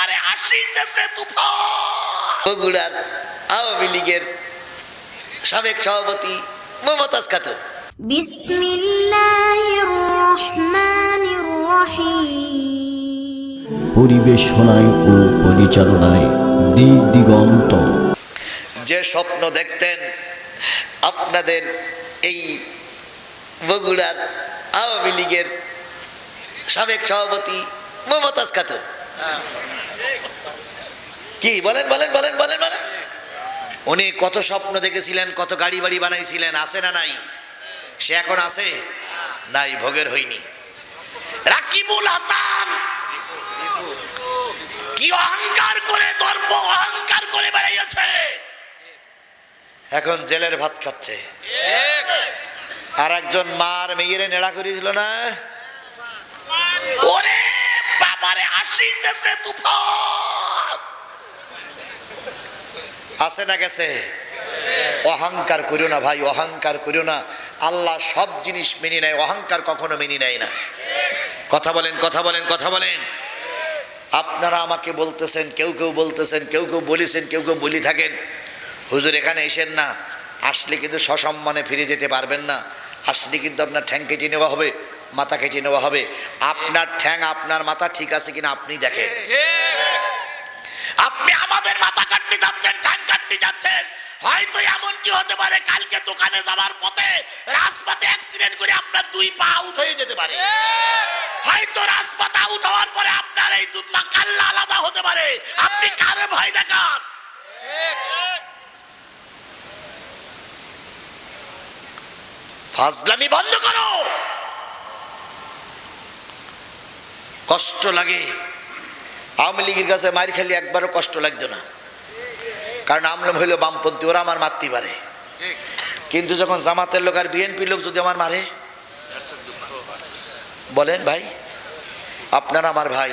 ব্যাপারে আসিতেছে তুফান। বগুড়ার আওয়ামী লীগের সাবেক সভাপতি মমতাজ খাতুন। বিসমিল্লাহির রহমানির রহিম। পরিবেশনায় ও পরিচালনায় দিক দিগন্ত। যে স্বপ্ন দেখতেন আপনাদের এই বগুড়ার আওয়ামী লীগের সাবেক সভাপতি মমতাজ খাতুন, কি বলেন বলেন বলেন বলেন বলেন। উনি কত স্বপ্ন দেখেছিলেন, কত গাড়ি বাড়ি বানাইছিলেন, আছে না নাই? সে এখন আছে নাই, ভোগের হয়নি। রাকিবুল হাসান কি অহংকার করে, দর্প অহংকার করে বেড়াইয়াছে, এখন জেলের ভাত খাচ্ছে। আর একজন মার মেয়েরে নেড়া করেছিল না, ওরে বাবারে আসিতেছে তুফান। আছে না গেছে? অহংকার করিও না ভাই, অহংকার করিও না। আল্লাহ সব জিনিস মেনে নেয়, অহংকার কখনো মেনে নেয় না। কথা বলেন কথা বলেন কথা বলেন। আপনারা আমাকে বলতেছেন, কেউ কেউ বলতেছেন, কেউ কেউ বলেছেন, কেউ কেউ বলি থাকেন, হুজুর এখানে এসেন না, আসলে কিন্তু সসম্মানে ফিরে যেতে পারবেন না, আসলে কিন্তু আপনার ঠ্যাং কেটে নেওয়া হবে, মাথা কেটে নেওয়া হবে। আপনার ঠ্যাং আপনার মাথা ঠিক আছে কিনা আপনি দেখেন। আপনি আমাদের মাথা কাটতে যাচ্ছেন, ঠ্যাং কাটতে যাচ্ছেন, হয়তো এমন কি হতে পারে কালকে দোকানে যাওয়ার পথে রাজপথে অ্যাক্সিডেন্ট করে আপনার দুই পা আউট হয়ে যেতে পারে। হয়তো রাজপথে আউট হওয়ার পরে আপনার এই দুপা কাল্লা আলাদা হতে পারে। আপনি কারে ভয় দেখান? ফাজলামি বন্ধ করো। কষ্ট লাগে, আওয়ামী লীগের কাছে মার খেলে একবারও কষ্ট লাগতো না, কারণ আমলাম হইল বামপন্থী, ওরা আমার মারতে পারে। কিন্তু যখন জামাতের লোক আর বিএনপির লোক যদি আমার মারে, বলেন ভাই, আপনারা আমার ভাই,